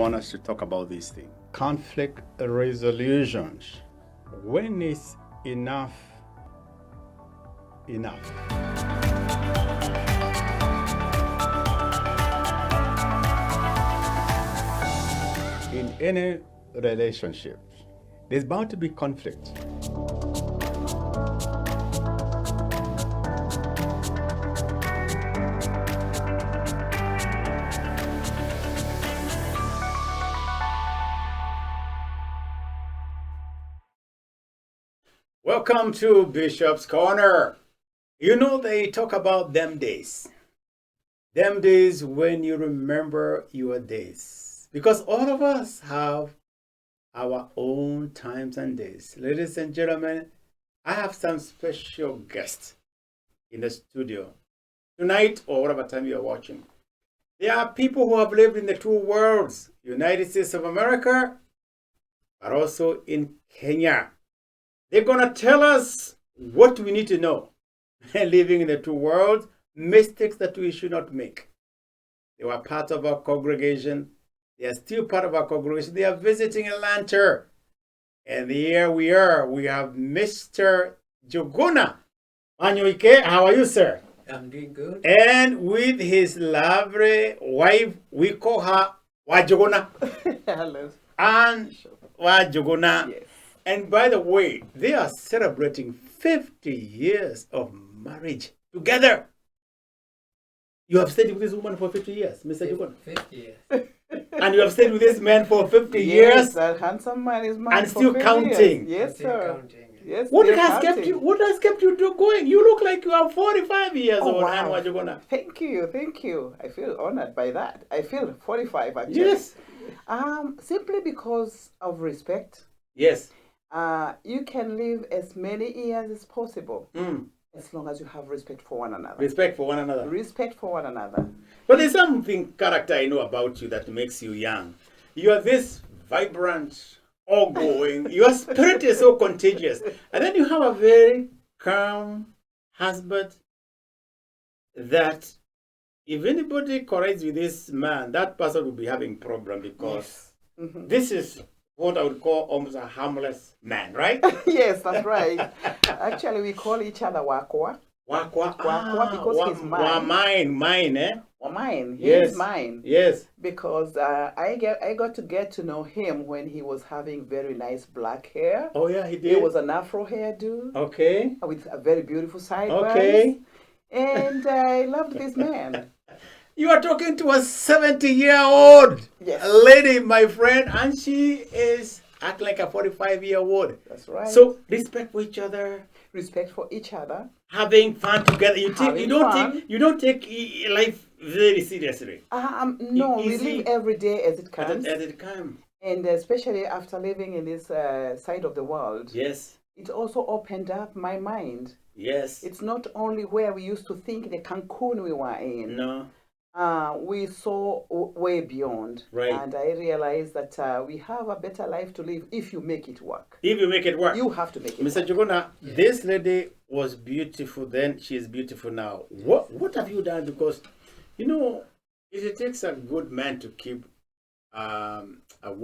want us to talk about this thing. Conflict resolutions. When is enough enough? In any relationship, there's bound to be conflict. Welcome to Bishop's Corner. You know, they talk about them days. Them days when you remember your days. Because all of us have our own times and days. Ladies and gentlemen, I have some special guests in the studio tonight or whatever time you are watching. There are people who have lived in the two worlds, United States of America, but also in Kenya. They're going to tell us what we need to know. Living in the two worlds, mistakes that we should not make. They were part of our congregation. They are still part of our congregation. They are visiting Atlanta. And here we are. We have Mr. Njuguna Wanyoike. How are you, sir? I'm doing good. And with his lovely wife, we call her Wa Njuguna. Hello. And Wa Njuguna. Yes. And by the way, they are celebrating 50 years of marriage together. You have stayed with this woman for 50 years, Mr. Njuguna. 50 years. And you have stayed with this man for 50 Yes, years. that handsome man is mine And for still 50 counting. Years. Yes, Still sir. counting. Yes, What still has kept counting. you? What has kept you going? You look like you are 45 years Oh, old. wow. And Wa Njuguna. Thank you. I feel honored by that. I feel 45 actually. Yes. Simply because of respect. Yes. You can live as many years as possible Mm. as long as you have respect for one another. Respect for one another. Respect for one another. But there's something character I know about you that makes you young. You are this vibrant, outgoing. Your spirit is so contagious. And then you have a very calm husband that if anybody corrects with this man, that person will be having problem because this is what I would call almost a harmless man, right? Yes, that's right. Actually, we call each other Wakwa. Wakwa. Because he's mine. Mine, eh? Mine. He Yes. is mine. Yes. Because I got to get to know him when he was having very nice black hair. Oh, yeah, he did. It was an afro hairdo Okay. with a very beautiful sideburns. Okay. And I loved this man. You are talking to a 70-year-old Yes. lady, my friend, and she is acting like a 45-year-old. That's right. So respect for each other, Respect for each other. having fun together. You Having fun. don't take life very seriously. No, we Easy. live every day as it comes. As it comes. And especially after living in this side of the world, Yes. it also opened up my mind. Yes. It's not only where we used to think the Cancun we were in. No. We saw way beyond. Right. And I realized that we have a better life to live if you make it work. If you make it work. You have to make it Mr. work. Njuguna, this lady was beautiful then. She is beautiful now. What have you done? Because, you know, it takes a good man to keep a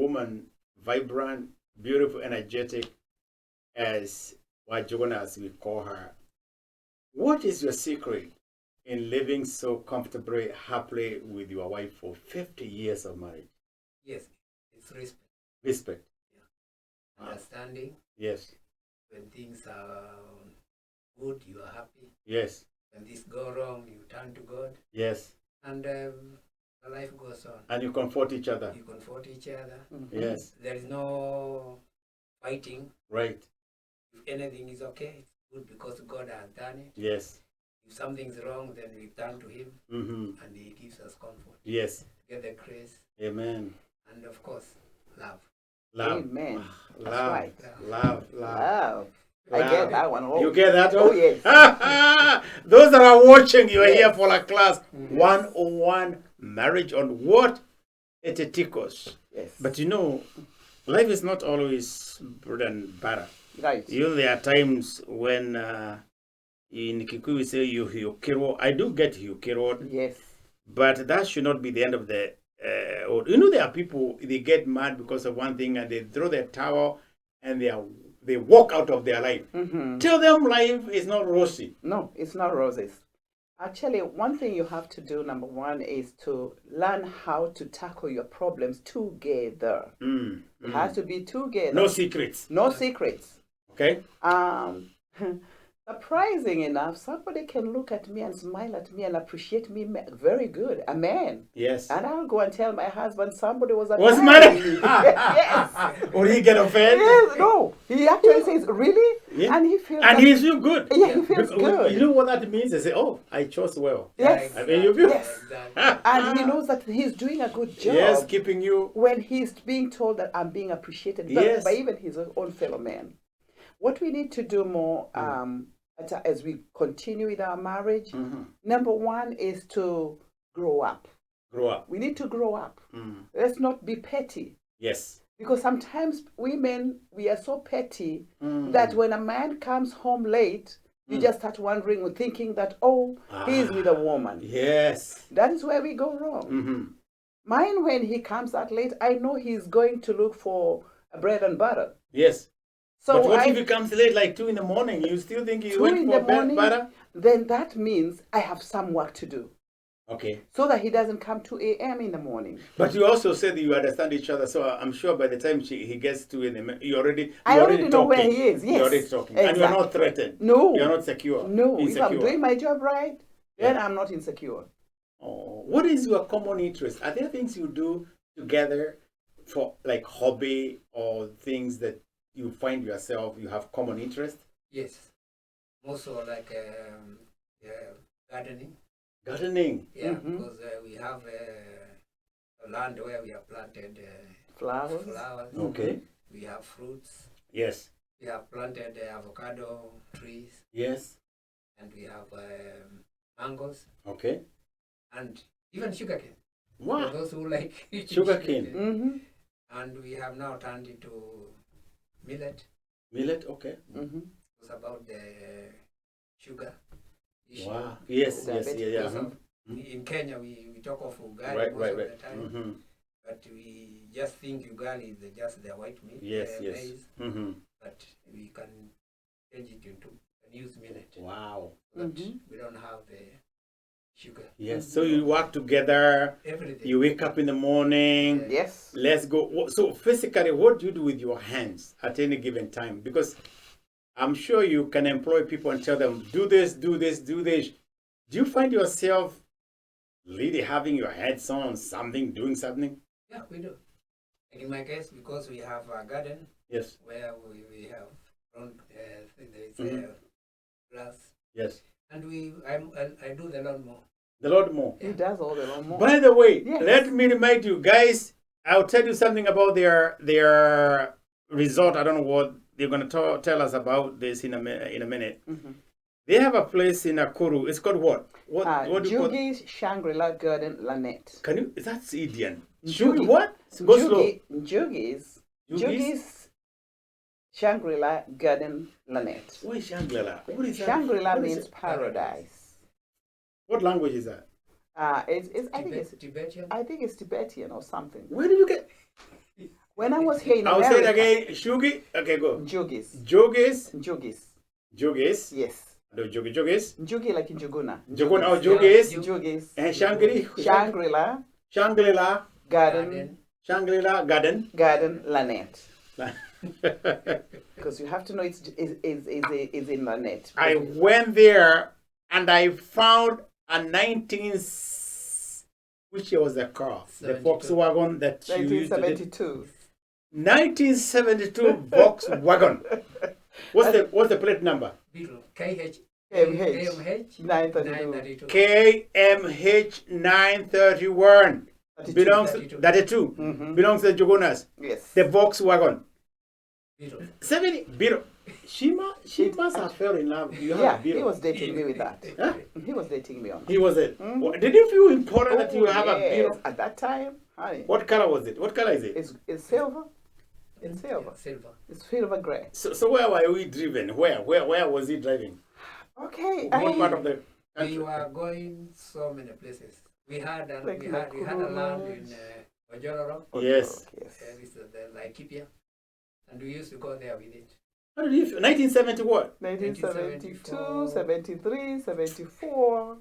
woman vibrant, beautiful, energetic, as Wa Njuguna, as we call her. What is your secret in living so comfortably, happily with your wife for 50 years of marriage? Yes, it's respect. Respect. Understanding. Yes. When things are good, you are happy. Yes. When things go wrong, you turn to God. Yes. And the life goes on. And you comfort each other. You comfort each other. Yes. There is no fighting. Right. If anything is okay, it's good because God has done it. Yes. If something's wrong, then we turn to Him Mm-hmm. and He gives us comfort. Yes. Get the grace. Amen. And of course, love. Love. Amen. That's Love. right. Love. Wow. I Love. get that one. Oh, You get that? Oh, yes. Those that are watching, you are here Yes. for a class 101 marriage on what it tickles. Yes. But you know, life is not always bread and butter. Right. You know, there are times when in Kikuyu we say you killed. I do get you killed, Yes. but that should not be the end of the there are people, they get mad because of one thing and they throw their towel and they walk out of their life. Tell them life is not rosy. No, it's not roses. Actually, one thing you have to do, number one, is to learn how to tackle your problems together. It has to be together. No secrets. No secrets. Okay. Surprising enough, somebody can look at me and smile at me and appreciate me very good. A man. Yes. And I'll go and tell my husband somebody was What's admiring the me. Yes. Will he get offended? Yes, no. He actually says, really? Yeah. And he feels And he feels good. Yeah, he feels Because good. You know what that means? They say, oh, I chose well. Yes. I mean, you feel. Yes. And he knows that he's doing a good job. Yes, keeping you. When he's being told that I'm being appreciated Yes. by even his own fellow man. What we need to do more as we continue with our marriage, number one is to grow up. Grow up. We need to grow up. Let's not be petty. Yes. Because sometimes women, we are so petty that when a man comes home late, you just start wondering, thinking that, he's with a woman. Yes. That is where we go wrong. Mine, when he comes out late, I know he's going to look for bread and butter. Yes. So but what if he comes late, like 2 in the morning? You still think he 2 went in for the morning, butter? then that means I have some work to do. Okay. So that he doesn't come 2 a.m. in the morning. But you also said that you understand each other, so I'm sure by the time he gets to you already I already know talking. where he is. Yes. You're already talking. Exactly. And you're not threatened. No. You're not secure. No. Insecure. If I'm doing my job right, then I'm not insecure. Oh, what is your common interest? Are there things you do together for like hobby or things that you find yourself you have common interest? Yes. Also like gardening. Gardening. Yeah, because we have a land where we have planted Flowers. Okay. We have fruits. Yes. We have planted avocado trees. Yes. And we have mangoes. Okay. And even sugarcane. Wow. For those who like Sugarcane. And we have now turned into millet. Millet, okay. It's about the sugar issue. Wow. Yes, yes, yeah, yeah. Because of- In Kenya, we talk of ugali Right, most right, of right. the time, but we just think ugali is just the white meat, Yes, yes. maize, but we can change it into and use millet. Wow. But we don't have the sugar. Yes. So you work together. Everything. You wake up in the morning. Yes. Let's go. So physically, what do you do with your hands at any given time? Because I'm sure you can employ people and tell them, do this, do this, do this. Do you find yourself really having your heads on something, doing something? Yeah, we do. And in my case, because we have a garden. Yes. Where we have grown there's grass. Yes. And I do the lawnmower. The Lord more. He does all the lawnmower. By the way, Yes. let me remind you guys, I'll tell you something about their resort. I don't know what they're going to tell us about this in a minute. They have a place in Nakuru. It's called what? What do you call it? Jugi's Shangri-La Garden Lanette. Can you? That's Indian. Jugi. What? Go slow. Jugi's Shangri-La Garden Lanette. What is Shangri-La? What is that? Shangri-La What is means it? paradise. What language is that? I think it's Tibetan. I think it's Tibetan or something. Where did you get? When I was here in I'll America. say it again. Shugi. Okay, go. Jugi's. Jogis. Yes. No, Jogis. Njugi like in Njuguna. Jogun. Oh, Jogis. Njugis. And Shangri-La. Shangri-La Garden. Shangri-La Garden. Garden Lanette. Because you have to know it's in Lanette. I went there and I found a which year was the car? 72. The Volkswagen that you used to 1972. 1972 Volkswagen. What's the plate number? Beetle. KMH. KMH 932. KMH 931. 32. Belongs 32. 32. Belongs to the Njugunas. Yes. The Volkswagen. Beetle. 70. Beetle. She must have fell in love. You have Yeah, a Beetle. he was dating me with that. Huh? He was dating me on. He was it. Did you feel important that you have a yes. Beetle? At that time, honey. What color was it? What color is it? It's silver. It's silver. Silver. It's silver gray. So where were we driven? Where was he driving? Okay. What part of the We country? were going so many places. We had a, Like we had a land in Nakuru. Ojororo, Yes. Yes. this is the Laikipia, and we used to go there with it. How did you feel? 1970 what? 1972, 73, 74.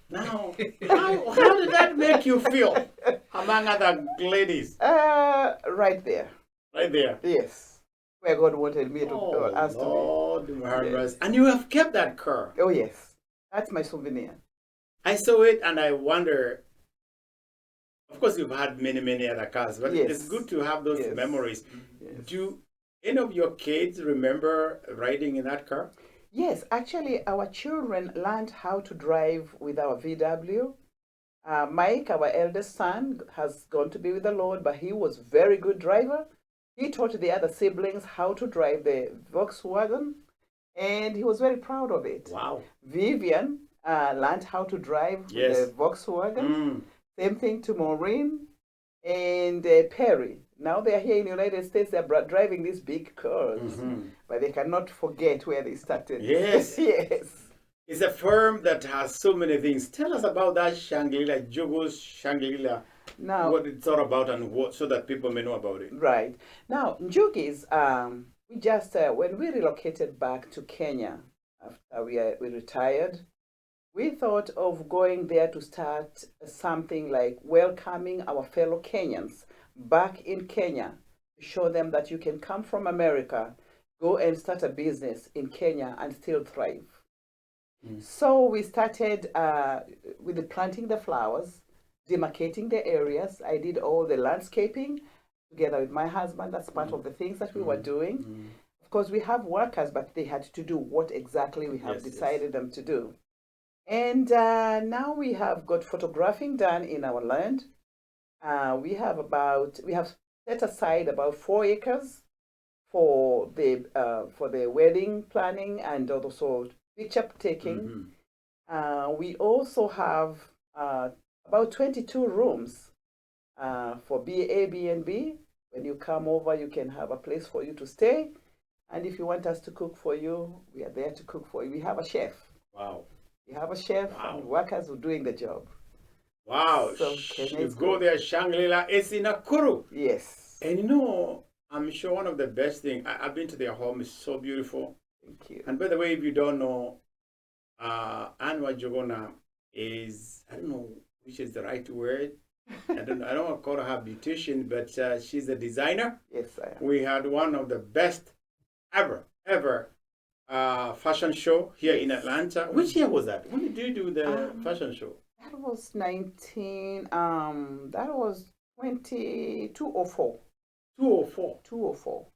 Now, how did that make you feel among other ladies? Right there. Right there. Yes. Where God wanted me to us Lord, to be. yes. And you have kept that car. Oh, yes. That's my souvenir. I saw it and I wonder, of course, you've had many other cars, but Yes. it's good to have those Yes. memories. Yes. Do any of your kids remember riding in that car? Yes, actually, our children learned how to drive with our VW. Mike, our eldest son, has gone to be with the Lord, but he was very good driver. He taught the other siblings how to drive the Volkswagen, and he was very proud of it. Wow. Vivian learned how to drive Yes. the Volkswagen. Mm. Same thing to Maureen and Perry. Now they are here in the United States. They're driving these big cars, but they cannot forget where they started. Yes. Yes. It's a firm that has so many things. Tell us about that Shangri-La, Jogo's Shangri-La, Now, what it's all about and what, so that people may know about it. right. Now, Njugi's, we just, when we relocated back to Kenya after we retired, we thought of going there to start something like welcoming our fellow Kenyans back in Kenya, to show them that you can come from America, go and start a business in Kenya and still thrive. So we started with the planting the flowers, demarcating the areas. I did all the landscaping together with my husband. That's part of the things that we were doing. Of course, we have workers, but they had to do what exactly we have decided them to do. And now we have got photographing done in our land. We have set aside about 4 acres for the wedding planning and also picture taking. We also have about 22 rooms for Airbnb. When you come over, you can have a place for you to stay. And if you want us to cook for you, we are there to cook for you. We have a chef. Wow. We have a chef and workers who are doing the job. Wow. So You go there, Shangri-La, it's in Nakuru. Yes. And you know, I'm sure one of the best things, I've been to their home, it's so beautiful. Thank you. And by the way, if you don't know, Wa Njuguna is, I don't know which is the right word. I don't want to call her a beautician, but she's a designer. Yes, I am. We had one of the best ever fashion show here in Atlanta. Which year was that? When did you do the fashion show? That was 204. 204. 204.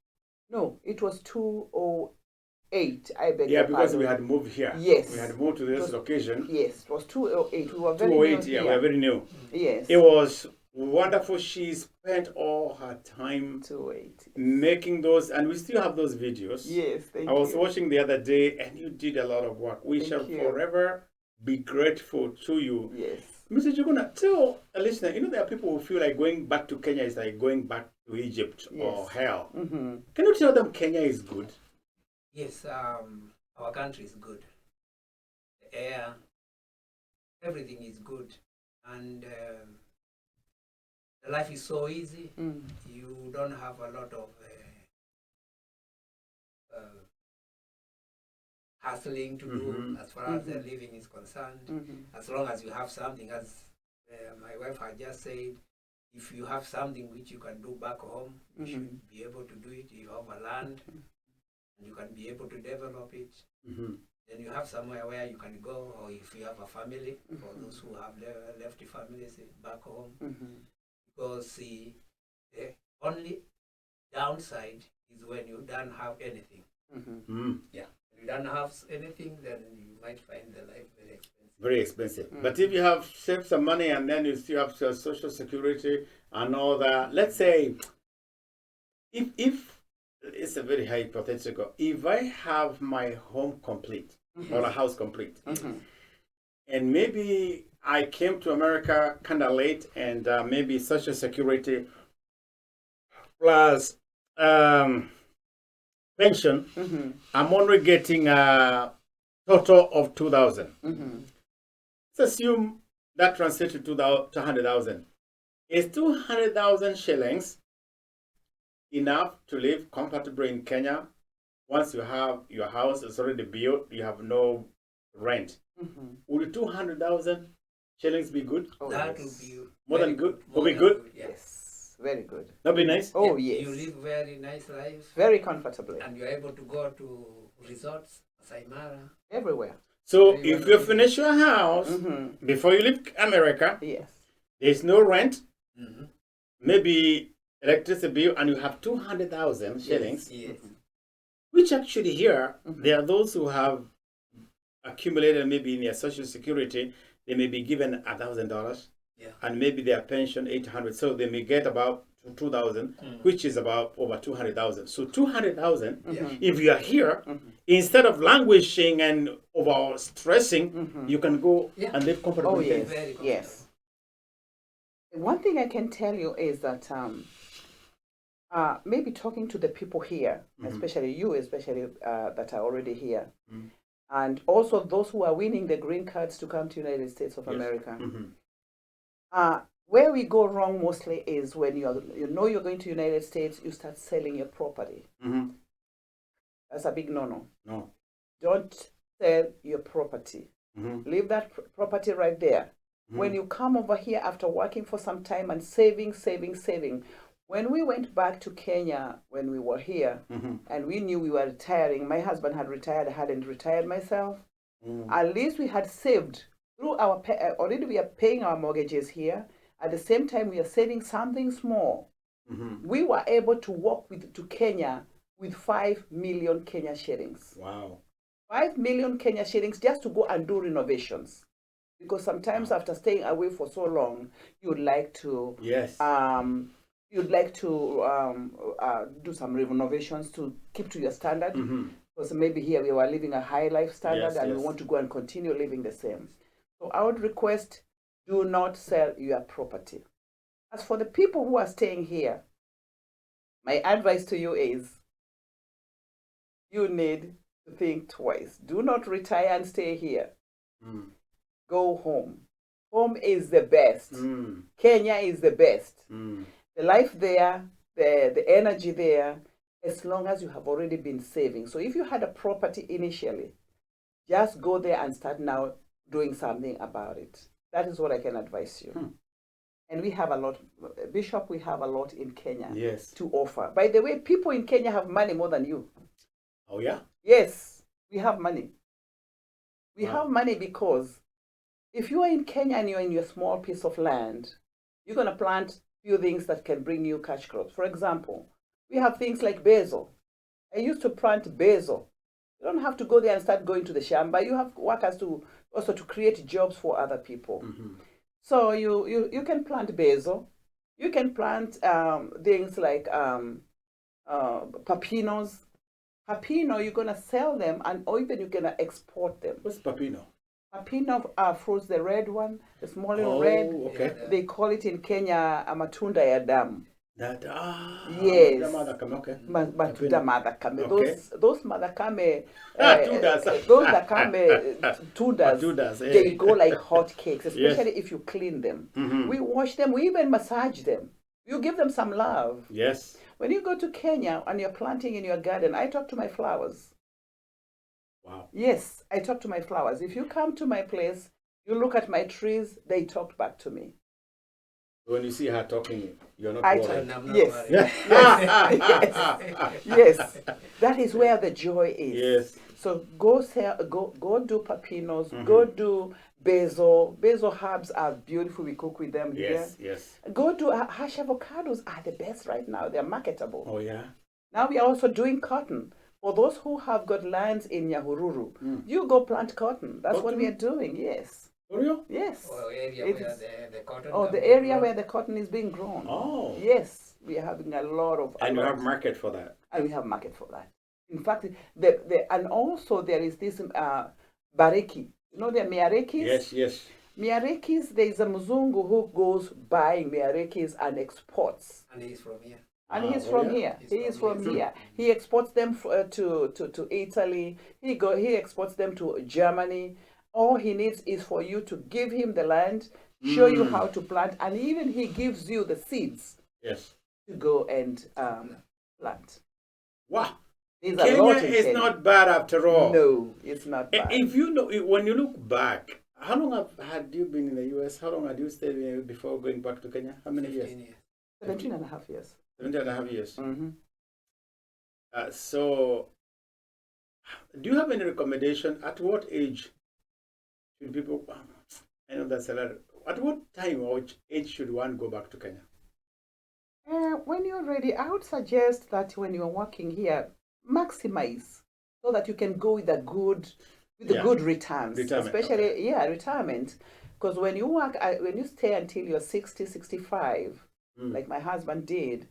No, it was 208. I beg Yeah, your because pardon. we had moved here. Yes. We had moved to this location. Yes, it was 208. We were very 208, new yeah, we here. are very new. Yes. It was wonderful. She spent all her time 208. making those, and we still have those videos. Yes, thank I was you. watching the other day, and you did a lot of work. We Thank shall you. forever be grateful to you. Yes. Mr. Njuguna, tell a listener, you know, there are people who feel like going back to Kenya is like going back to Egypt or hell. Can you tell them Kenya is good? Yes, our country is good. The air, everything is good, and the life is so easy. You don't have a lot of hustling to do as far as the living is concerned. As long as you have something, as my wife had just said, if you have something which you can do back home, you should be able to do it. You have a land, and you can be able to develop it. Then you have somewhere where you can go, or if you have a family, for those who have left the families back home. Because the only downside is when you don't have anything. Yeah. If you don't have anything, then you might find the life very expensive. Very expensive. But if you have saved some money and then you still have social security and all that, let's say, if it's a very hypothetical, if I have my home complete or a house complete, and maybe I came to America kind of late, and maybe social security plus pension, I'm only getting a total of 2,000. Let's assume that translates to 200,000. Is 200,000 shillings enough to live comfortably in Kenya? Once you have your house is already built, you have no rent. Would 200,000 shillings be good? Oh, That yes. would be More than good? More Would be than good? Yes, very good. That'd be nice? Oh, Yeah, yes. You live very nice life, Very comfortably. and you're able to go to resorts, Saimara. Everywhere. So Very if well you located. finish your house before you leave America, Yes. there's no rent, Mm-hmm. maybe electricity bill, and you have 200,000 shillings, Yes. which actually here, there are those who have accumulated maybe in their social security, they may be given $1,000, Yeah. and maybe their pension 800, so they may get about 2,000, which is about over 200,000. So 200,000, Yeah. if you are here, instead of languishing and over stressing, you can go Yeah. and live comfortably. Oh, in Kenya. yes. Very comfortable. Yes. One thing I can tell you is that maybe talking to the people here, especially you, that are already here, and also those who are winning the green cards to come to United States of America. Where we go wrong mostly is when you know you're going to United States, you start selling your property. That's a big no-no. No. Don't sell your property. Leave that property right there. When you come over here after working for some time and saving. When we went back to Kenya, when we were here, and we knew we were retiring, my husband had retired, I hadn't retired myself. At least we had saved through our, already we are paying our mortgages here. At the same time, we are saving something small. We were able to walk to Kenya with 5 million Kenya shillings. Wow. 5 million Kenya shillings just to go and do renovations. Because sometimes after staying away for so long, you'd like to do some renovations to keep to your standard. Because maybe here we were living a high life standard and we want to go and continue living the same. So I would request, do not sell your property. As for the people who are staying here, my advice to you is you need to think twice. Do not retire and stay here. Go home. Home is the best. Kenya is the best. The life there, the energy there, as long as you have already been saving. So if you had a property initially, just go there and start now doing something about it. That is what I can advise you. And we have a lot, Bishop, we have a lot in Kenya to offer. By the way, people in Kenya have money more than you. Oh, yeah? Yes, we have money. We have money because if you are in Kenya and you're in your small piece of land, you're going to plant few things that can bring you cash crops. For example, we have things like basil. I used to plant basil. You don't have to go there and start going to the shamba. You have workers to also to create jobs for other people. So you can plant basil. You can plant things like papinos. Papino, you're going to sell them, or even you're going to export them. What's papino? Papino fruits, the red one, the small little red. Okay. They call it in Kenya matunda ya damu. Yes. Matunda Papino. madakame. Okay. Those madakame, Tudas. those dakame tudas, Tudas, they go like hot cakes, especially Yes. if you clean them. We wash them, we even massage them. You give them some love. Yes. When you go to Kenya and you're planting in your garden, I talk to my flowers. Wow. Yes, I talk to my flowers. If you come to my place, you look at my trees, they talk back to me. When you see her talking, you're not I worried. talk, yes. Yes. That is where the joy is. Yes. So go do papinos, go do basil. Basil herbs are beautiful. We cook with them here. Yes. Go do hash avocados are the best right now. They're marketable. Oh, yeah. Now we are also doing cotton. For those who have got lands in Nyahururu, you go plant cotton. That's what we are doing. Yes. For real? Yes. Or area where the cotton. Oh, the area where the cotton is being grown. Oh. Yes, we are having a lot of. And you have market for that. And we have market for that. In fact, and also there is this bareki. You know the miarekis? Yes. Miarekis, there is a Mzungu who goes buying miarekis and exports. And he's from here. And he's from here. He is from here. He exports them to Italy. He exports them to Germany. All he needs is for you to give him the land, show you how to plant, and even he gives you the seeds. Yes. To go and plant. Wow. There's Kenya a lot in is Kenya. not bad after all. No, it's not bad. If you know, when you look back, how long had you been in the US? How long had you stayed there before going back to Kenya? How many years? 17 and a half years. 17 and a half years. Mm-hmm. So, do you have any recommendation? At what age should people? I know that's a lot. At what time or age should one go back to Kenya? When you're ready, I would suggest that when you're working here, maximize so that you can go with the good returns, especially retirement. Because when you work, when you stay until you're 60, 65, like my husband did,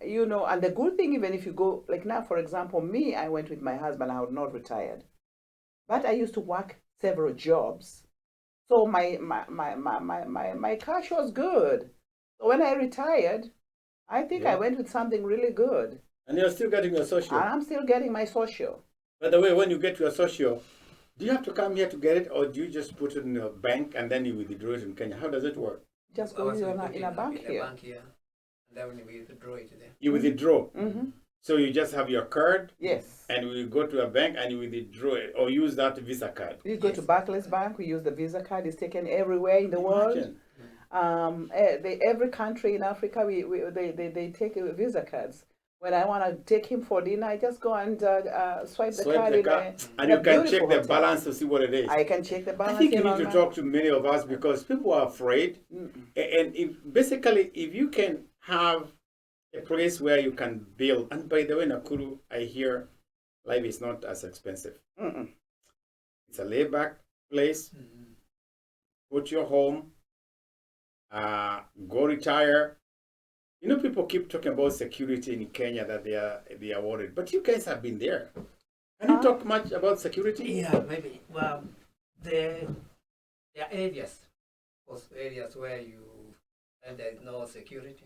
you know, and the good thing, even if you go, like now, for example, me, I went with my husband, I was not retired, but I used to work several jobs. So my cash was good. So when I retired, I think I went with something really good. And you're still getting your social? And I'm still getting my social. By the way, when you get your social, do you have to come here to get it, or do you just put it in a bank and then you withdraw it in Kenya? How does it work? Just go in a bank here. And then we withdraw it there. You withdraw? Mm-hmm. So you just have your card? Yes. And we go to a bank and you withdraw it, or use that Visa card? We go to Barclays Bank, we use the Visa card. It's taken everywhere in the world. Every country in Africa, they take Visa cards. When I want to take him for dinner, I just go and swipe the card. And you can check the balance to see what it is. I can check the balance. I think you need to talk to many of us because people are afraid. And if you can have a place where you can build, and by the way, Nakuru, I hear life is not as expensive. It's a laid-back place. Put your home. Go retire. You know, people keep talking about security in Kenya, that they are worried, but you guys have been there. Can you talk much about security? Yeah, maybe. Well, there are areas where there is no security.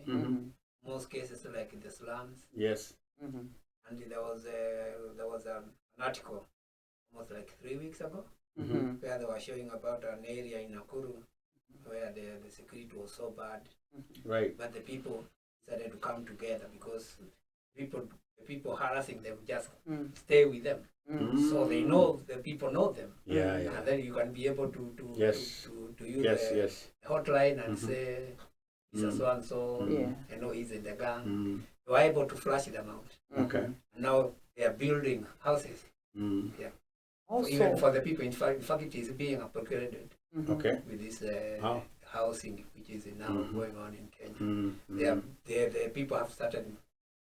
Most cases, like in the slums. Yes. And there was an article almost like 3 weeks ago where they were showing about an area in Nakuru where the security was so bad, right? But the people started to come together because the people harassing them just stay with them, so they know the people know them. And then you can be able to use the hotline and say, so and so, I know he's in the gang. You are able to flush them out. Okay. And now they are building houses. Also, even for the people, in fact, it is being upgraded. Okay. With this housing which is now going on in Kenya. The people have started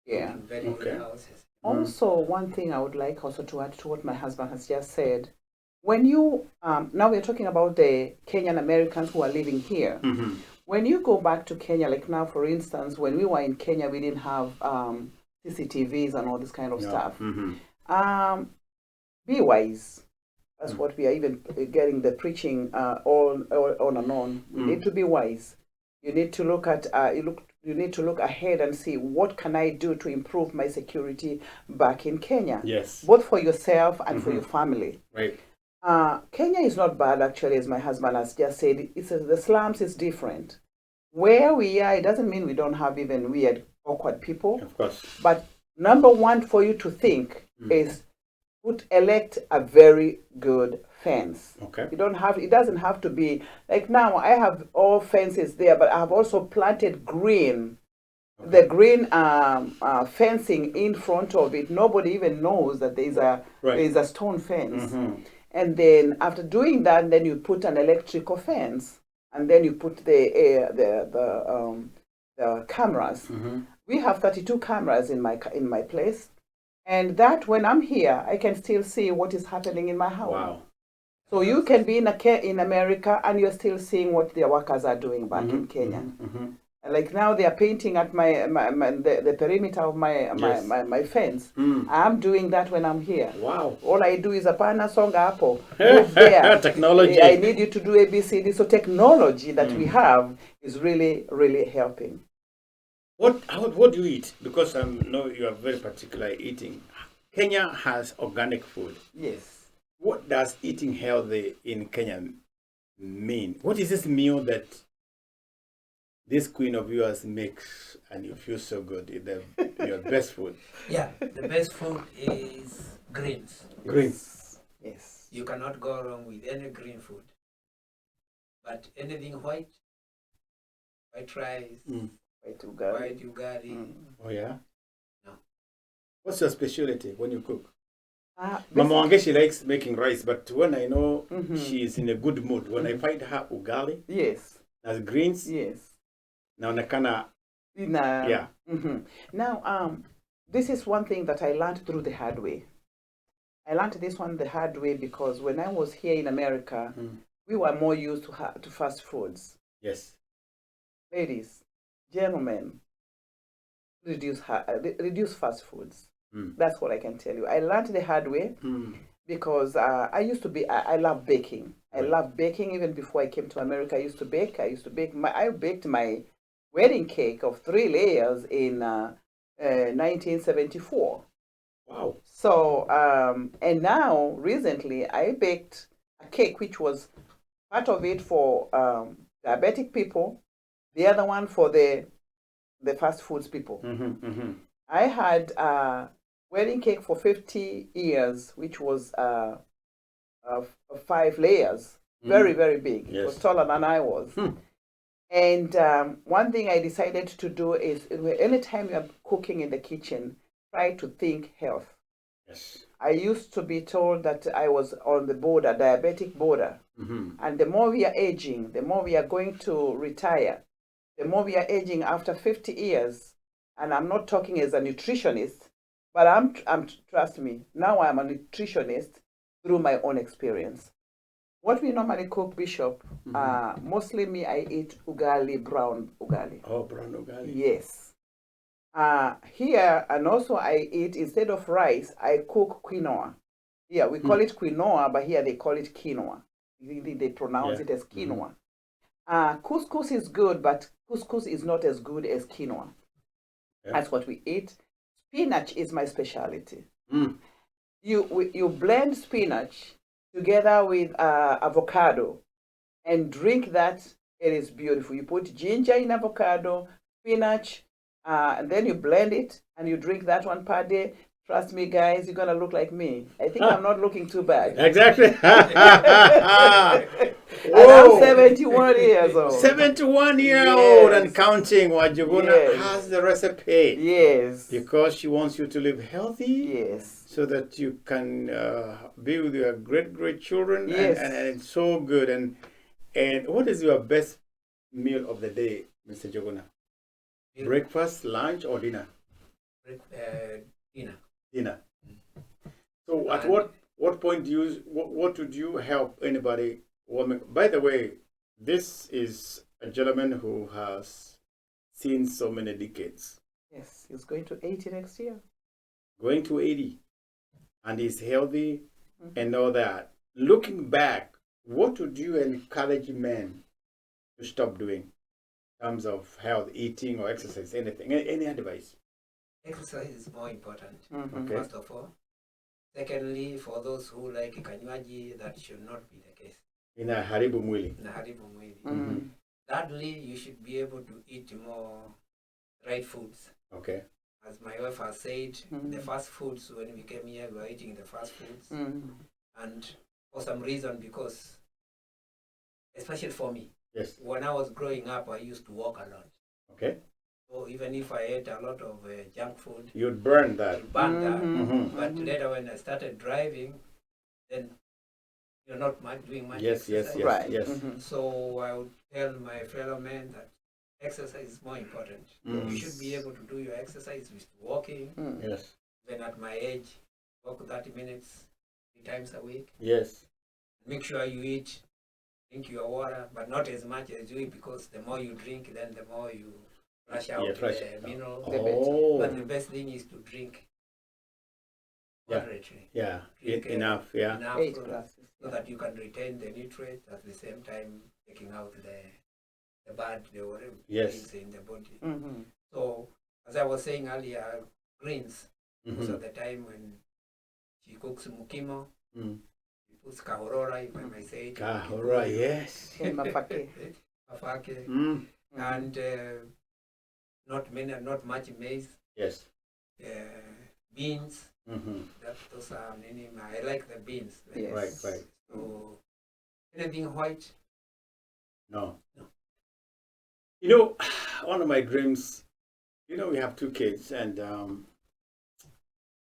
building very good houses. Also, one thing I would like also to add to what my husband has just said, when you, now we're talking about the Kenyan Americans who are living here. When you go back to Kenya, like now, for instance, when we were in Kenya, we didn't have CCTVs and all this kind of stuff. Be wise. That's what we are even getting the preaching on and on. We need to be wise. You need to look at you need to look ahead and see what can I do to improve my security back in Kenya. Yes. Both for yourself and for your family. Right. Kenya is not bad, actually, as my husband has just said. The slums is different. Where we are, it doesn't mean we don't have even weird, awkward people. Of course. But number one for you to think is elect a very good fence. Okay. It doesn't have to be like now I have all fences there, but I have also planted green. Okay. The green fencing in front of it. Nobody even knows that there is a stone fence. And then after doing that, then you put an electrical fence, and then you put the cameras. We have 32 cameras in my place. And that when I'm here, I can still see what is happening in my house. Wow. So you can be in America and you're still seeing what their workers are doing back in Kenya. Like now they are painting at the perimeter of my fence. I'm doing that when I'm here. Wow. All I do is apana songa hapo. Move there. Technology. I need you to do ABCD. So technology that we have is really, really helping. What do you eat? Because I know you are very particular eating. Kenya has organic food. Yes. What does eating healthy in Kenya mean? What is this meal that this queen of yours makes and you feel so good? Your best food? Yeah, the best food is greens. Greens. Yes. You cannot go wrong with any green food. But anything white rice, White ugali. white ugali. Oh, yeah? No. What's your specialty when you cook? Basically- Mama Wange, she likes making rice, but when I know she's in a good mood, when I find her ugali, Yes. as greens, Yes. now nakana, yeah. Now, this is one thing that I learned through the hard way. I learned this one the hard way because when I was here in America, we were more used to fast foods. Yes. Ladies, gentlemen, reduce fast foods. That's what I can tell you. I learned the hard way because I used to be. I love baking. I love baking even before I came to America. I used to bake. I baked my wedding cake of 3 layers in 1974. Wow. So and now recently I baked a cake which was part of it for diabetic people, the other one for the fast foods people. I had a wedding cake for 50 years, which was 5 layers, very, very big. Yes. It was taller than I was. And one thing I decided to do is anytime you're cooking in the kitchen, try to think health. Yes. I used to be told that I was on the border, diabetic border. And the more we are aging, the more we are going to retire, the more we are aging after 50 years. And I'm not talking as a nutritionist, but I'm trust me, now I'm a nutritionist through my own experience. What we normally cook, Bishop, mostly me, I eat ugali, brown ugali. Oh, brown ugali. Yes. Here, and also I eat, instead of rice, I cook quinoa. Yeah, we call it quinoa, but here they call it quinoa. They pronounce it as quinoa. Couscous is good, but couscous is not as good as quinoa. Yeah. That's what we eat. Spinach is my specialty. You blend spinach together with avocado and drink that. It is beautiful. You put ginger in avocado, spinach, and then you blend it and you drink that one per day. Trust me, guys, you're going to look like me. I think I'm not looking too bad. Exactly. And I'm 71 years old. 71-year-old and counting. Wa Njuguna has the recipe. Yes. Because she wants you to live healthy. Yes. So that you can be with your great children. Yes. And it's so good. And what is your best meal of the day, Mr. Njuguna? Breakfast, lunch, or dinner? Dinner. Dinner. So at what point do you what would you help anybody? Woman? By the way, this is a gentleman who has seen so many decades. Yes, he's going to 80 next year. Going to 80, and he's healthy and all that. Looking back, what would you encourage men to stop doing in terms of health, eating, or exercise? Anything? Any advice? Exercise is more important, Okay. first of all. Secondly, for those who like kanywaji, that should not be the case. Inaharibu mwili. Inaharibu mwili. Thirdly, you should be able to eat more right foods. Okay. As my wife has said, the fast foods, when we came here, we were eating the fast foods. And for some reason, because, especially for me, yes, when I was growing up, I used to walk a lot. Okay. So even if I ate a lot of junk food, you'd burn that. I'd burn that. But later when I started driving, then you're not doing much exercise. Yes. So I would tell my fellow men that exercise is more important. You should be able to do your exercise with walking. Yes. Then at my age, walk 30 minutes 3 times a week. Yes. Make sure you eat, drink your water, but not as much as you eat, because the more you drink, then the more you flush out the minerals. Oh. But the best thing is to drink moderately. Yeah. Drink, enough. Yeah. Enough 8 glasses. So that you can retain the nutrients at the same time taking out the bad, the whatever things in the body. So as I was saying earlier, greens, most of the time when she cooks mukimo, we puts kahorora, if I may say it. Kahora, yes. Mafake. Mafake. Mm. And not much maize. Yes. Beans. Mm-hmm. Those are many. I like the beans. Yes. Right. So anything white? No. You know, one of my dreams, you know, we have 2 kids and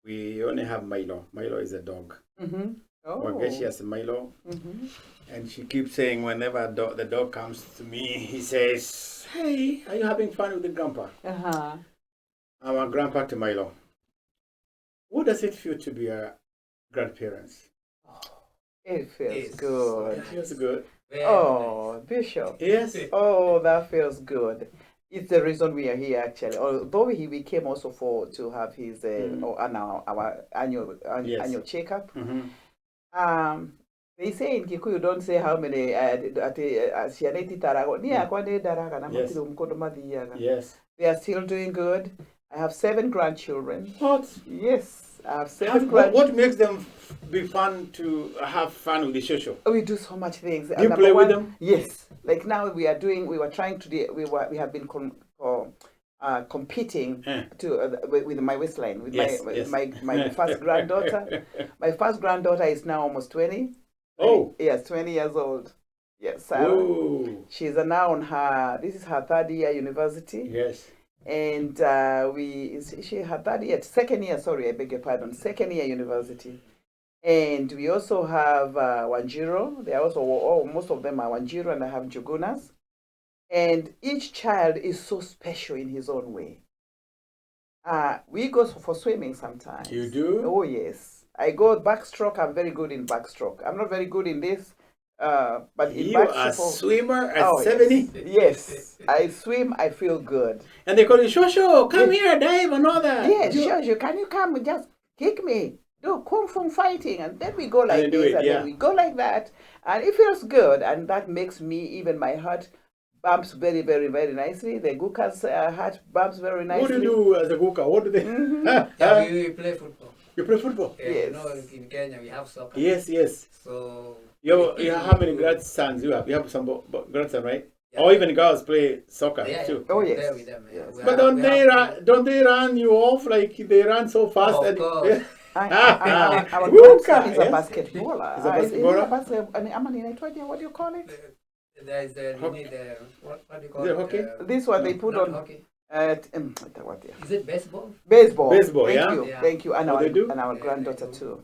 we only have Milo. Milo is a dog. Mm-hmm. Oh. I guess she has a Milo. Mm-hmm. And she keeps saying whenever the dog comes to me, he says, "Hey, are you having fun with the grandpa?" Uh-huh. I'm a grandpa to Milo. What does it feel to be a grandparents? It feels Yes. good. It feels good. Very Oh, Bishop. Yes. Oh, that feels good. It's the reason we are here, actually. Although we came also to have his our annual Yes. annual checkup. Mm-hmm. They say in Kikuyu, don't say how many sianeti tarago. Ni akwande daraga na Yes. matilo mkodo madhiyaga. Yes. They are still doing good. I have 7 grandchildren. What? Yes, I have 7 grandchildren. What makes them be fun to have fun with the social? We do so much things. Do you play with them? Yes. Like now we were trying to do, we have been competing with my waistline, with my first granddaughter. My first granddaughter is now almost 20. Oh. Yes, 20 years old. Yes, Sarah. Whoa. She's now on this is her 3rd year university. Yes. And her 3rd year, 2nd year, sorry, I beg your pardon, 2nd year university. And we also have Wanjiro. They are also, most of them are Wanjiro, and I have Njugunas. And each child is so special in his own way. We go for swimming sometimes. You do? Oh, yes. I go backstroke. I'm very good in backstroke. I'm not very good in this. But in you are a swimmer at 70? Yes. I swim, I feel good. And they call you, Shosho, come here, dive and all that. Yes, Shosho, can you come and just kick me? Do kung fu fighting, and then we go like this, and then we go like that, and it feels good, and that makes me, even my heart bumps very, very, very nicely. The Guka's heart bumps very nicely. What do you do as a Guka? What do they? Yeah, we play football. You play football? Yes. You know, in Kenya we have soccer. Yes. So you have how many grandsons you have? You have some grandson, right? Yeah. Or even girls play soccer too. Oh yes. There with them. Yes. But don't they run you off like they run so fast? Of course. Our grandson is a basketballer. He's a basketballer. What do you call it? There is what do you call it? Hockey? This one they put on. Hockey. Is it baseball? Baseball. Thank you. And our granddaughter too.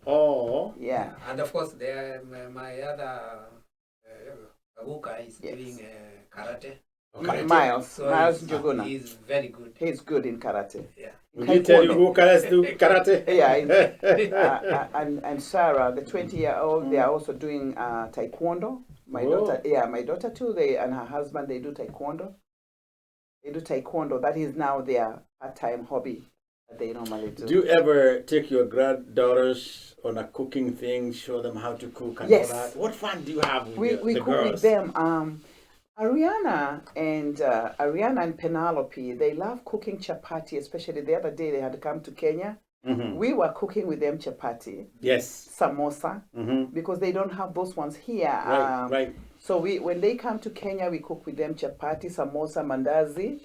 Oh. Yeah. And of course, my other Abuka is doing karate. Miles Njuguna. He's very good. He's good in karate. Yeah. Would you tell you who can do karate? Yeah. And Sarah, the 20-year-old, they are also doing taekwondo. My daughter too. And her husband, they do taekwondo. That is now their part-time hobby that they normally do. Do you ever take your granddaughters on a cooking thing, show them how to cook and all that? What fun do you have with we the cook girls? with them. Ariana and Penelope, they love cooking chapati, especially the other day they had come to Kenya. Mm-hmm. We were cooking with them chapati. Yes. Samosa. Mm-hmm. Because they don't have those ones here. Right. So when they come to Kenya, we cook with them chapati, samosa, mandazi.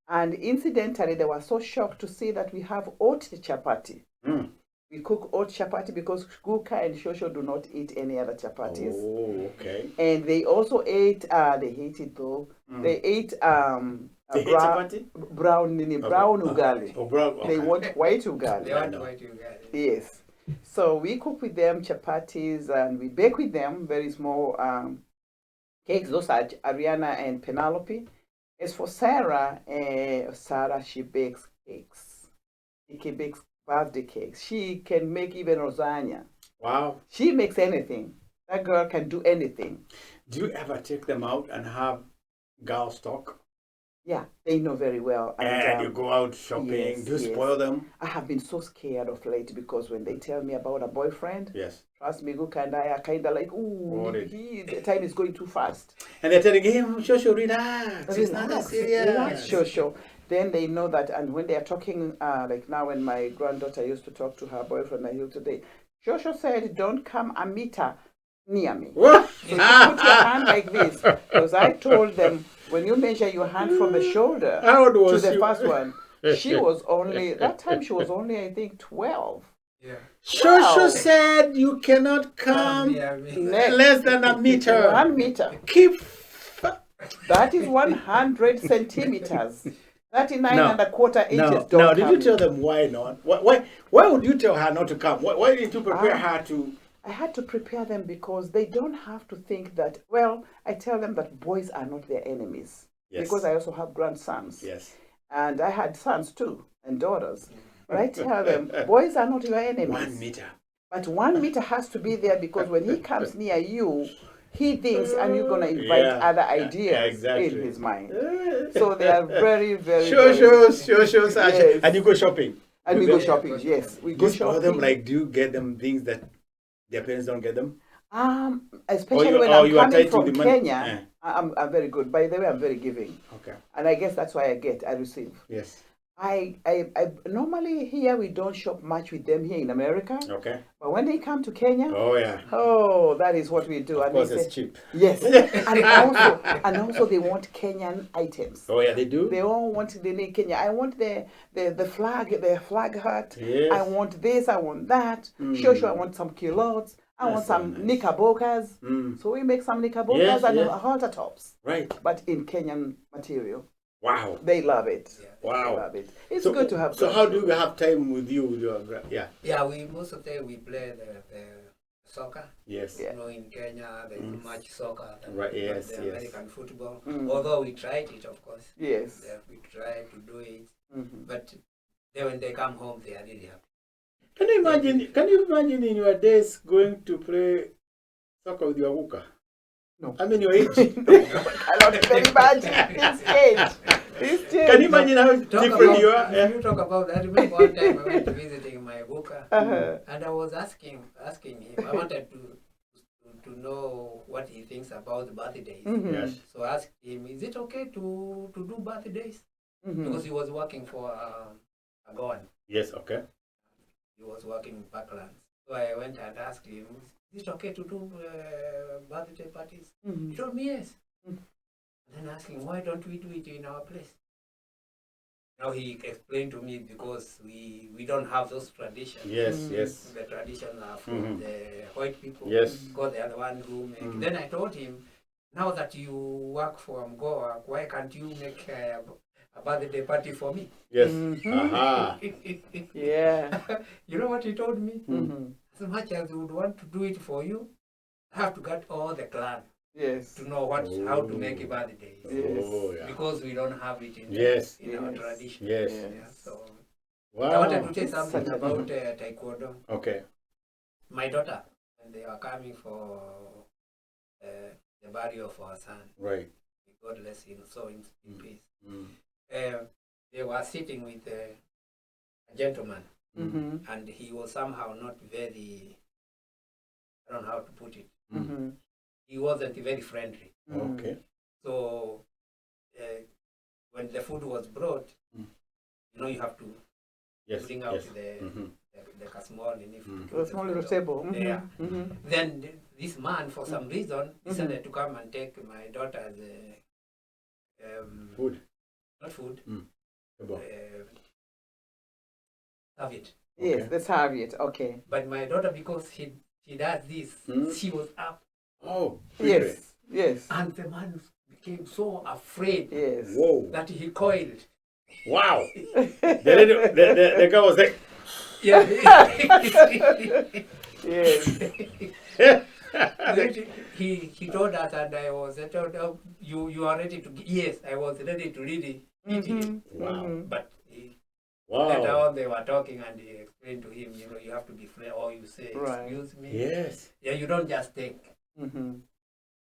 And incidentally, they were so shocked to see that we have oat chapati. Mm. We cook oat chapati because Guka and Shosho do not eat any other chapatis. Oh, okay. And they also ate, they hate it though, they ate brown ugali. Brown. Okay. They want white ugali. They want white ugali. Yes. So we cook with them chapatis and we bake with them very small cakes. Those are Ariana and Penelope. As for Sarah, she bakes cakes. She bakes birthday cakes. She can make even lasagna. Wow. She makes anything. That girl can do anything. Do you ever take them out and have girls talk? Yeah, they know very well. And you go out shopping. Yes, do you spoil them? I have been so scared of late because when they tell me about a boyfriend, yes, trust me, Guka and I are kind of like, ooh, the time is going too fast. And they're telling him, Shosho, relax. It's not that serious. Relax, Shosho. Then they know that, and when they are talking, like now when my granddaughter used to talk to her boyfriend, I hear today, Shosho said, don't come a meter near me. What? So you put your hand like this. Because I told them, when you measure your hand from the shoulder How old to was the she? first one, she was only, that time she was only, I think, 12. Yeah. Shosho Wow. said you cannot come Yeah, less than a meter. 1 meter. Keep. That is 100 centimeters. 39 No. and a quarter inches. Now, Don't did come you tell them why not? Why would you tell her not to come? Why didn't you prepare her to? I had to prepare them because they don't have to think that, well, I tell them that boys are not their enemies. Yes. Because I also have grandsons. Yes. And I had sons too, and daughters. But I tell them, boys are not your enemies. 1 meter. But 1 meter has to be there because when he comes near you, he thinks, and you're going to invite other ideas in his mind. So they are very, very, Shosho, Yes. and you go shopping. And we You go get- shopping, yes. We Do go you spoil shopping. them? Like, do you get them things that their parents don't get them? Especially when or I'm you are coming tied to from the money? Kenya, I'm very good. By the way, I'm very giving. Okay. And I guess that's why I receive. Yes. I normally here we don't shop much with them here in America. Okay. But when they come to Kenya, Oh yeah. oh, that is what we do. Of And course, they it's say, cheap. yes. and also they want Kenyan items. Oh yeah, they do. They all want they need Kenya. I want the flag hat. Yes. I want this, I want that. Shosho, I want some culottes. I want That's so some nice. knickerbockers. So we make some knickerbockers and halter tops. Right. But in Kenyan material. Wow. They love it. Yeah. Wow. They love it. It's good to have. So how do you have time with you with your yeah? Yeah, we most of the time we play the soccer. Yes. Yeah. You know, in Kenya there's much soccer than Right, yes, the yes. American football. Although we tried it, of course. Yes. Yeah, we tried to do it, but then when they come home, they are really happy. Can you imagine? Can you imagine in your days going to play soccer with your wuka? No. I mean your age. Cannot very much. This age. Can you imagine how different you are? You talk about that. I remember one time I went visiting my booker, Uh-huh. and I was asking him. I wanted to know what he thinks about the birthdays. Yes. So I asked him, is it okay to do birthdays? Because he was working for a Goan. Yes. Okay. He was working in Parklands. So I went and asked him, is it okay to do birthday parties? He told me yes. And then asking, why don't we do it in our place? Now he explained to me because we don't have those traditions. Yes. Yes. The traditions are from the white people. Yes. Because they are the ones who make. Then I told him, now that you work for Mgoa, why can't you make a birthday party for me? Yes. Aha. Yeah. You know what he told me? As much as we would want to do it for you, I have to get all the clan Yes. to know how to make a birthday. Yes. Oh yeah. Because we don't have it in, Yes. in our tradition. Yes. Yeah, so I Wow. wanted to say something Such a- about taekwondo. Okay. My daughter, when they were coming for the burial of our son, Right. God bless him, so in peace. Mm. They were sitting with a gentleman, Mm-hmm. and he was somehow not very, I don't know how to put it, Mm-hmm. he wasn't very friendly. Okay. So when the food was brought, you know, you have to Yes. bring out Yes. the small enough. The small little table. Yeah. Mm-hmm. Then this man, for some reason, decided to come and take my daughter's Food. not food, About. serviette. Yes, Okay. the serviette. Okay. But my daughter, because she does this, she was up, Oh. Yes. Yes. and the man became so afraid Yes. Whoa. that he coiled. Wow. The guy was like. Yeah. Yes. he told us, and I was told, oh, you are ready to. Yes, I was ready to really eat it. Wow. But Wow. later on they were talking, and he explained to him, you know, you have to be fair, or you say, Right. excuse me. Yes. Yeah, you don't just think. Mm-hmm.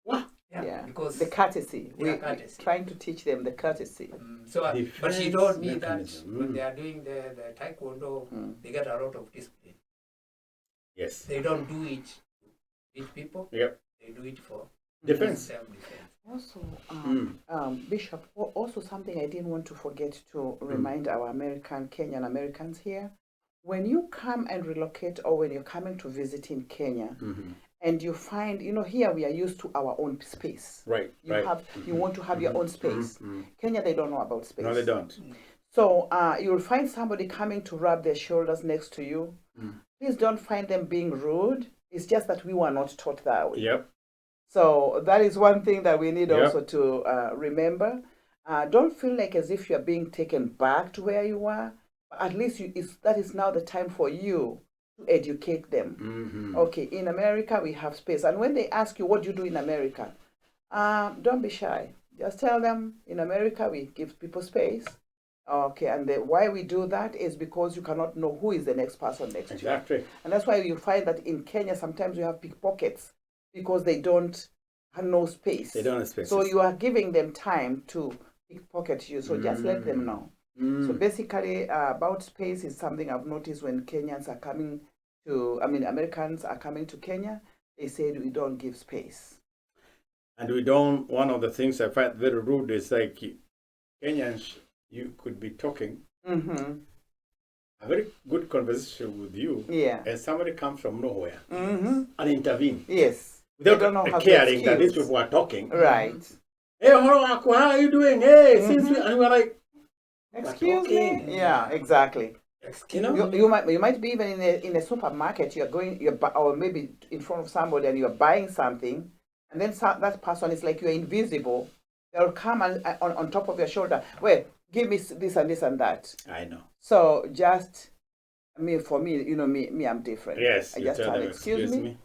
What? Yeah. Because The courtesy. Yeah, We're courtesy. trying to teach them the courtesy. but she told me that mechanism. when they are doing the taekwondo, they get a lot of discipline. Yes. They don't do it to beat people. Yep. They do it for Defense. self-defense. Also, Bishop, also something I didn't want to forget to remind our Kenyan Americans here. when you come and relocate, or when you're coming to visit in Kenya, and you find, here we are used to our own space. Right. You want to have your own space. Kenya, they don't know about space. No, they don't. So you'll find somebody coming to rub their shoulders next to you. Please don't find them being rude. It's just that we were not taught that way. Yep. So that is one thing that we need also to remember. Don't feel like as if you're being taken back to where you were. But at least that is now the time for you to educate them. Okay, in America, we have space. And when they ask you, what do you do in America? Don't be shy. Just tell them, in America, we give people space. Okay, and why we do that is because you cannot know who is the next person next to you. Exactly. And that's why you find that in Kenya, sometimes you have pickpockets because they don't have no space. They don't have space. So you are giving them time to pickpocket you. So just let them know. So basically, about space is something I've noticed when Americans are coming to Kenya, they said we don't give space. And we don't, one of the things I find very rude is like Kenyans, you could be talking, a very good conversation with you, and somebody comes from nowhere and intervene. Yes. Without caring that these people are talking. Right. Hey, how are you doing? Hey, since and we're like, excuse me. Yeah, exactly. You might be even in a supermarket. Or maybe in front of somebody and you're buying something, and then that person is like you're invisible. They'll come on top of your shoulder. Well, give me this and this and that. I know. So just for me, me, I'm different. Yes. I just tell them, excuse me.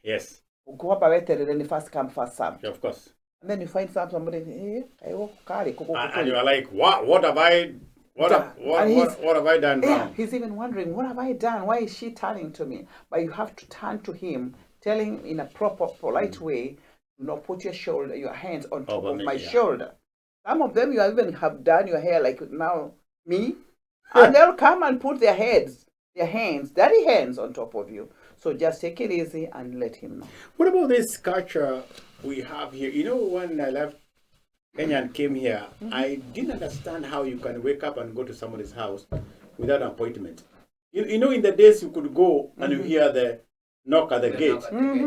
Yes. Then first come, first serve. Of course. And then you find somebody, and you are like, what have I what have I done wrong? He's even wondering, what have I done? Why is she turning to me? But you have to turn to him, tell him in a proper, polite way, put your hands on top of my shoulder. Some of them you even have done your hair like now me, and they'll come and put their hands, dirty hands on top of you. So just take it easy and let him know. What about this culture we have here? When I left Kenya and came here, I didn't understand how you can wake up and go to somebody's house without an appointment. In the days you could go and you hear the knock at the gate.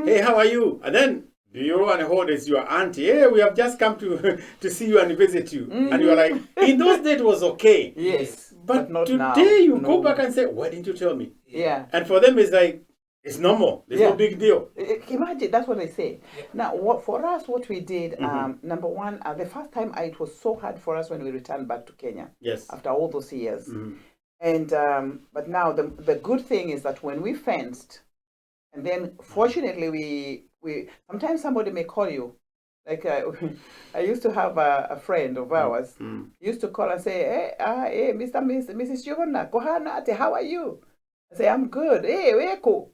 Hey, how are you? And then you and hold is your auntie. Hey, we have just come to see you and visit you. And you are like, in those days it was okay. Yes. But not today now. you go back and say, why didn't you tell me? Yeah. And for them it's like, it's normal. There's no big deal. Imagine, that's what they say. Now, for us, what we did, number one, the first time it was so hard for us when we returned back to Kenya. Yes. After all those years. And but now the good thing is that when we fenced, and then fortunately we sometimes somebody may call you. Like I used to have a friend of ours. Used to call and say, hey, Mrs. Njuguna, Kohana, how are you? I say, I'm good. Hey, Weko.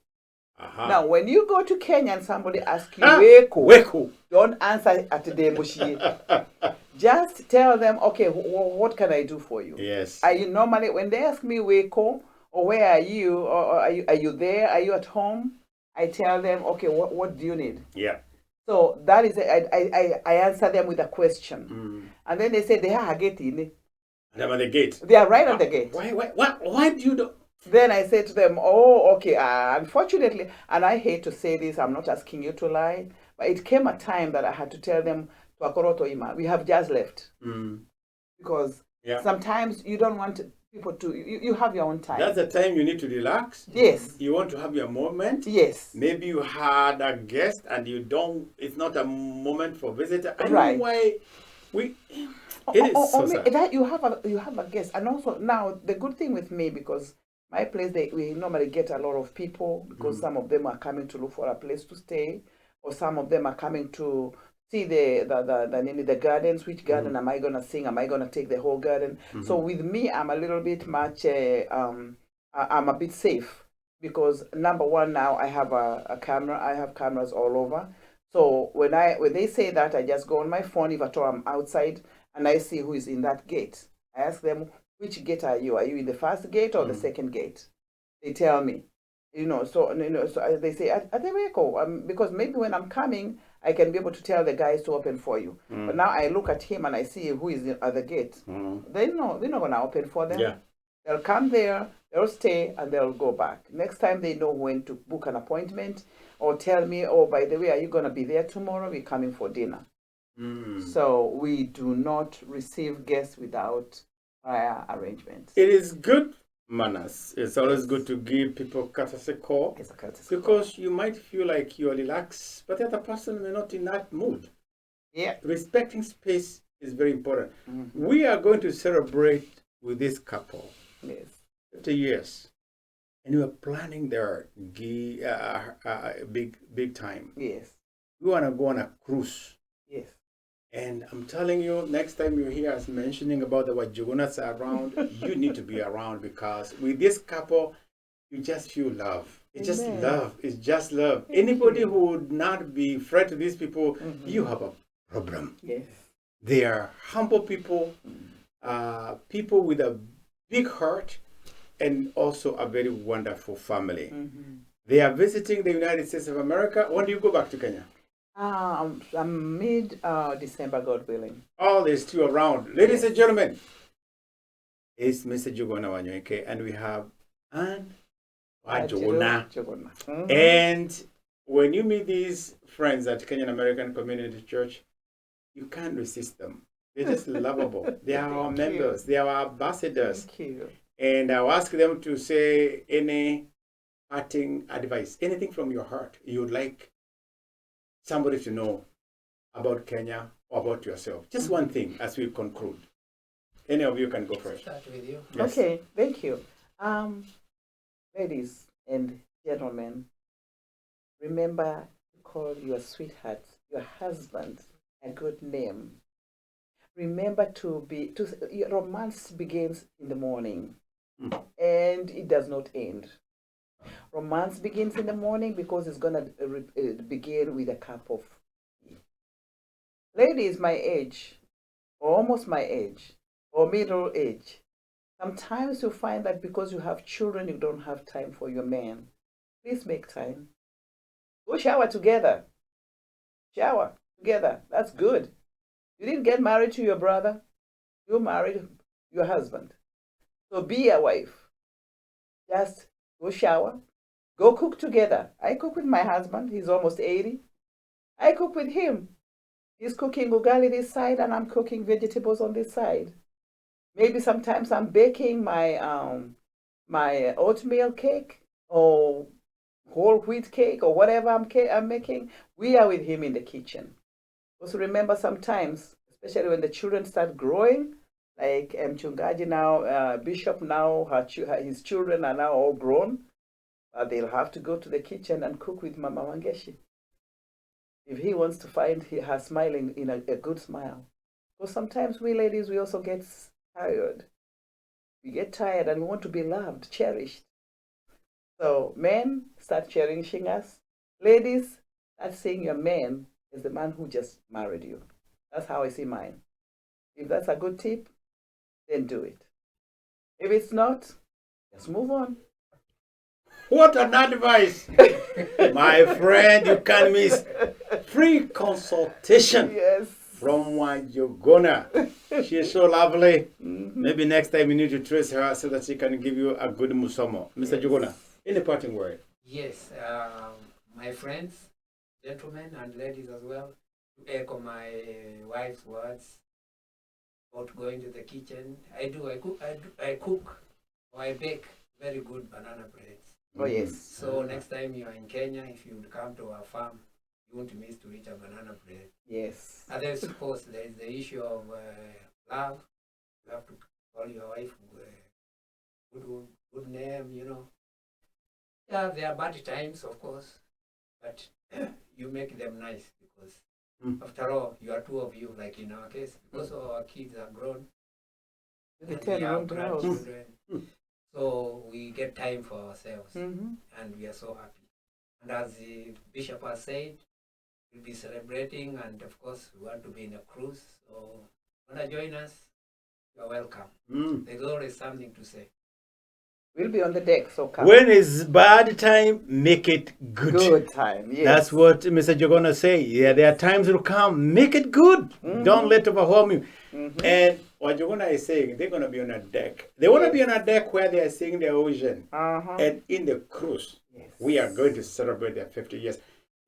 Now, when you go to Kenya and somebody asks you, Weko, don't answer at the Mushi. Just tell them, okay, what can I do for you? Yes. Are you normally, when they ask me, Weko, or where are you, or are you there? Are you at home? I tell them, okay, what do you need? Yeah. So that is, I answer them with a question. And then they say, they are getting. They're at the gate. They are right at the gate. Why do you do? Then I say to them, oh, okay, unfortunately, and I hate to say this, I'm not asking you to lie, but it came a time that I had to tell them, we have just left. Because sometimes you don't want people to, you have your own time. That's the time you need to relax. Yes. You want to have your moment. Yes. Maybe you had a guest and it's not a moment for visitor. I right. know why it is so sad. That you have a guest. And also now, the good thing with me, because my place, we normally get a lot of people, because some of them are coming to look for a place to stay, or some of them are coming to see the gardens. Which garden am I going to sing? Am I going to take the whole garden? So with me, I'm a little bit much, I'm a bit safe, because number one, now I have a camera. I have cameras all over. So when they say that, I just go on my phone, if at all I'm outside, and I see who is in that gate. I ask them, which gate are you? Are you in the first gate or the second gate? They tell me, so they say, at the vehicle, because maybe when I'm coming, I can be able to tell the guys to open for you. But now I look at him and I see who is at the gate. They know they're not going to open for them. Yeah. They'll come there, They'll stay and they'll go back. Next time they know when to book an appointment or tell me, oh, by the way, are you going to be there tomorrow? We're coming for dinner. So we do not receive guests without prior arrangements. It is good manners. It's always good to give people courtesy call. It's a courtesy because you might feel like you're relaxed, but the other person may not in that mood. Yeah. Respecting space is very important. We are going to celebrate with this couple. Yes. 50 years. And we are planning their big time. Yes. We want to go on a cruise. Yes. And I'm telling you, next time you hear us mentioning about the Wa Njugunas around, you need to be around, because with this couple, you just feel love. It's just love. It's just love. Anybody who would not be friend to these people, you have a problem. Yes. They are humble people, people with a big heart, and also a very wonderful family. They are visiting the United States of America. When do you go back to Kenya? Mid-December, God willing. All is still around. Ladies and gentlemen, it's Mr. Njuguna Wanyoike, and we have Wa Njuguna. And when you meet these friends at Kenyan American Community Church, you can't resist them. They're just lovable. They are our members. They are our ambassadors. Thank you. And I'll ask them to say any parting advice, anything from your heart you would like somebody to know about Kenya or about yourself. Just one thing as we conclude. Any of you can go first. Start with you. Yes. Okay, thank you. Ladies and gentlemen, remember to call your sweetheart, your husband, a good name. Remember romance begins in the morning and it does not end. Romance begins in the morning because it's going to begin with a cup of tea. Ladies my age, or almost my age, or middle age, sometimes you find that because you have children, you don't have time for your man. Please make time. Go shower together. Shower together. That's good. You didn't get married to your brother. You married your husband. So be a wife. Just go shower. Go cook together. I cook with my husband. He's almost 80. I cook with him. He's cooking ugali this side and I'm cooking vegetables on this side. Maybe sometimes I'm baking my my oatmeal cake or whole wheat cake or whatever I'm making. We are with him in the kitchen. Also remember, sometimes, especially when the children start growing, like Mchungaji now, Bishop now, his children are now all grown, they'll have to go to the kitchen and cook with Mama Wangeshi. If he wants to find her smiling in a good smile. Because sometimes we ladies, we also get tired. We get tired and we want to be loved, cherished. So men, start cherishing us. Ladies, start seeing your man as the man who just married you. That's how I see mine. If that's a good tip, then do it. If it's not, just move on. What an advice! My friend, you can't miss free consultation. Yes. From Wa Njuguna. She is so lovely. Maybe next time you need to trace her so that she can give you a good musomo. Mr. Njuguna, any parting word? Yes, my friends, gentlemen and ladies as well, to echo my wife's words about going to the kitchen. I cook or I bake very good banana breads. Oh yes. So next time you are in Kenya, if you would come to our farm, you won't miss to eat a banana bread. Yes. And then of course there is the issue of love. You have to call your wife good name, you know. Yeah, there are bad times, of course, but you make them nice because after all, you are two of you, like in our case, because our kids are grown. They And turn we have around the house. grandchildren. So we get time for ourselves and we are so happy. And as the bishop has said, we'll be celebrating and of course we want to be in a cruise. So want to join us? You're welcome. There's always something to say. We'll be on the deck, so come. When it's bad time, make it good. Good time, yes. That's what Mr. Njuguna say. Yeah, there are times will come. Make it good. Don't let it overwhelm you. And what Njuguna is saying, they're going to be on a deck. They want to be on a deck where they are seeing the ocean. And in the cruise, we are going to celebrate their 50 years.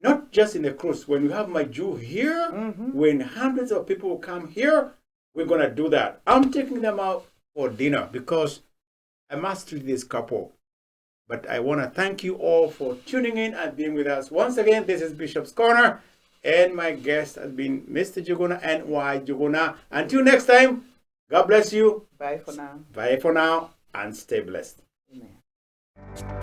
Not just in the cruise. When we have my Jew here, when hundreds of people will come here, we're going to do that. I'm taking them out for dinner because I must treat this couple. But I want to thank you all for tuning in and being with us. Once again, this is Bishop's Corner. And my guest has been Mr. Njuguna and Wa Njuguna. Until next time, God bless you. Bye for now. Bye for now and stay blessed. Amen.